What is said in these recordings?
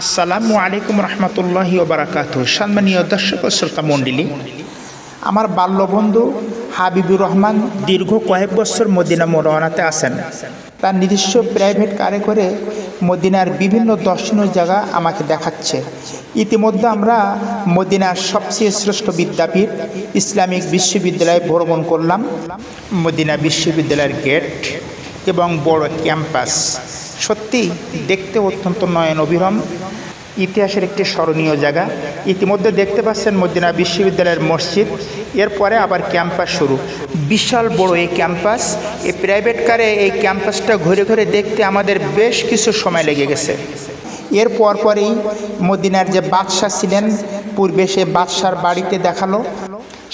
আসসালামু আলাইকুম রহমতুল্লাহি ওয়া বারাকাতুহু। সম্মানীয় দর্শক ও শ্রোতা মণ্ডলী, আমার বাল্যবন্ধু হাবিবুর রহমান দীর্ঘ কয়েক বছর মদিনা মোনাওয়ারাতে আছেন। তার নিজস্ব প্রাইভেট কারে করে মদিনার বিভিন্ন দর্শনীয় জায়গা আমাকে দেখাচ্ছে। ইতিমধ্যে আমরা মদিনার সবচেয়ে শ্রেষ্ঠ বিদ্যাপীঠ ইসলামিক বিশ্ববিদ্যালয়ে ভ্রমণ করলাম। মদিনা বিশ্ববিদ্যালয়ের গেট এবং বড় ক্যাম্পাস সত্যি দেখতে অত্যন্ত নয়ন অভিরম, ইতিহাসের একটি স্মরণীয় জায়গা। ইতিমধ্যে দেখতে পাচ্ছেন মদিনা বিশ্ববিদ্যালয়ের মসজিদ, এরপরে আবার ক্যাম্পাস শুরু। বিশাল বড় এই ক্যাম্পাস। এই প্রাইভেট কারে এই ক্যাম্পাসটা ঘুরে ঘুরে দেখতে আমাদের বেশ কিছু সময় লেগে গেছে। এর পরপরেই মদিনার যে বাদশাহ ছিলেন পূর্বে, সে বাদশার বাড়িতে দেখালো।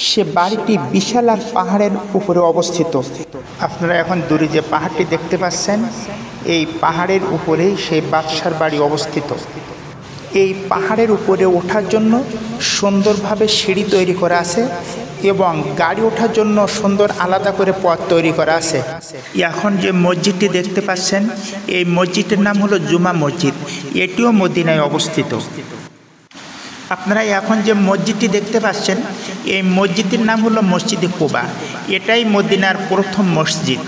সে বাড়িটি বিশাল এক পাহাড়ের উপরে অবস্থিত। আপনারা এখন দূরে যে পাহাড়টি দেখতে পাচ্ছেন, এই পাহাড়ের উপরেই সেই বাদশার বাড়ি অবস্থিত। এই পাহাড়ের উপরে ওঠার জন্য সুন্দরভাবে সিঁড়ি তৈরি করা আছে এবং গাড়ি ওঠার জন্য সুন্দর আলাদা করে পথ তৈরি করা আছে। এখন যে মসজিদটি দেখতে পাচ্ছেন, এই মসজিদের নাম হলো জুমা মসজিদ। এটিও মদিনায় অবস্থিত। আপনারা এখন যে মসজিদটি দেখতে পাচ্ছেন, এই মসজিদটির নাম হলো মসজিদে কুবা। এটাই মদিনার প্রথম মসজিদ।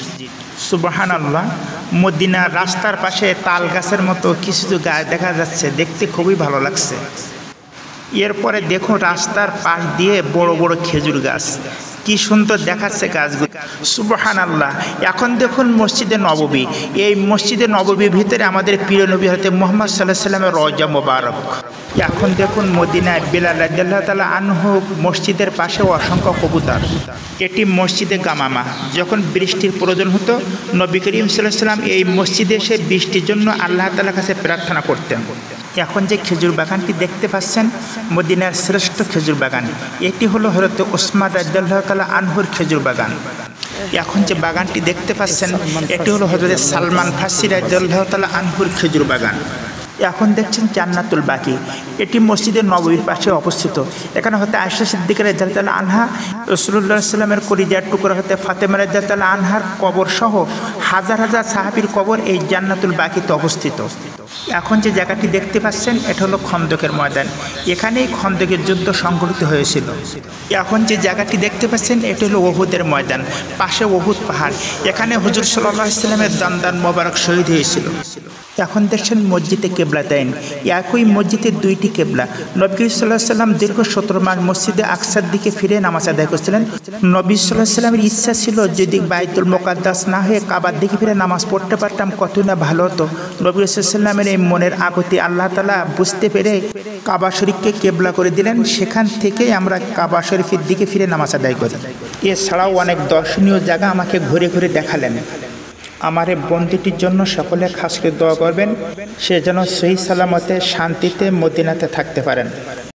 সুবহানাল্লাহ। মদিনার রাস্তার পাশে তাল গাছের মতো কিছু গাছ দেখা যাচ্ছে, দেখতে খুবই ভালো লাগছে। এরপরে দেখুন রাস্তার পাশ দিয়ে বড় বড় খেজুর গাছ, কি সুন্দর দেখাচ্ছে গাছগুলো। সুবহানাল্লাহ। এখন দেখুন মসজিদে নববী। এই মসজিদে নববীর ভিতরে আমাদের প্রিয় নবী হযরত মুহাম্মদ সাল্লাল্লাহু আলাইহি ওয়াসাল্লামের রওজা মোবারক। এখন দেখুন মদিনায় বিলাল রাদিয়াল্লাহু তাআলা আনহু মসজিদের পাশে অসংখ্য কবুতর। এটি মসজিদে গামামা। যখন বৃষ্টির প্রয়োজন হতো, নবী করিম সাল্লাল্লাহু আলাইহি ওয়াসাল্লাম এই মসজিদে এসে বৃষ্টির জন্য আল্লাহ তাআলার কাছে প্রার্থনা করতেন। এখন যে খেজুর বাগানটি দেখতে পাচ্ছেন, মদিনার শ্রেষ্ঠ খেজুর বাগান। এটি হলো হযরত ওসমান রাদিয়াল্লাহু তাআলা আনহুর খেজুর বাগান। এখন যে বাগানটি দেখতে পাচ্ছেন, এটি হলো হযরত সালমান ফার্সি রাদিয়াল্লাহু তাআলা আনহুর খেজুর বাগান। এখন দেখছেন জান্নাতুল বাকি। এটি মসজিদে নববীর পাশে অবস্থিত। এখানে হতে আয়েশা সিদ্দিকা রাদিয়াল্লাহু তাআলা আনহা, রাসূলুল্লাহ সাল্লাল্লাহু আলাইহি ওয়াসাল্লামের কলিজার টুকরা হতে ফাতেমা রাদিয়াল্লাহু তাআলা আনহার কবর সহ হাজার হাজার সাহাবীর কবর এই জান্নাতুল বাকিতে অবস্থিত। এখন যে জায়গাটি দেখতে পাচ্ছেন, এটা হলো খন্দকের ময়দান। এখানেই খন্দকের যুদ্ধ সংঘটিত হয়েছিল। এখন যে জায়গাটি দেখতে পাচ্ছেন, এটা হলো উহুদের ময়দান। পাশে উহুদ পাহাড়। এখানে হুজুর সাল্লাল্লাহু আলাইহি ওয়াসাল্লামের দান মোবারক শহীদ হয়েছিল। এখন দেখছেন মসজিদে কেবলাতাইন। একই মসজিদে দুইটি কেবলা। নবী সাল্লাল্লাহু আলাইহি ওয়াসাল্লাম দীর্ঘ 17 মাস মসজিদে আকসার দিকে ফিরে নামাজ আদায় করছিলেন। নবী সাল্লাল্লাহু আলাইহি ওয়াসাল্লামের ইচ্ছা ছিল, যদি বাইতুল মুকাদ্দাস না হয়ে কাবার দিকে ফিরে নামাজ পড়তে পারতাম কত না ভালো হতো। নবী সাল্লাল্লাহু আলাইহি ওয়াসাল্লামের এই মনের আগতি আল্লাহ তাআলা বুঝতে পেরে কাবা শরীফকে কেবলা করে দিলেন। সেখান থেকেই আমরা কাবা শরীফের দিকে ফিরে নামাজ আদায় করি। এছাড়াও অনেক দর্শনীয় জায়গা আমাকে ঘুরে ঘুরে দেখালেন। আমার এই বন্ধুটির জন্য সকলে খাস করে দোয়া করবেন, সে যেন সহি সালামতে শান্তিতে মদিনাতে থাকতে পারেন।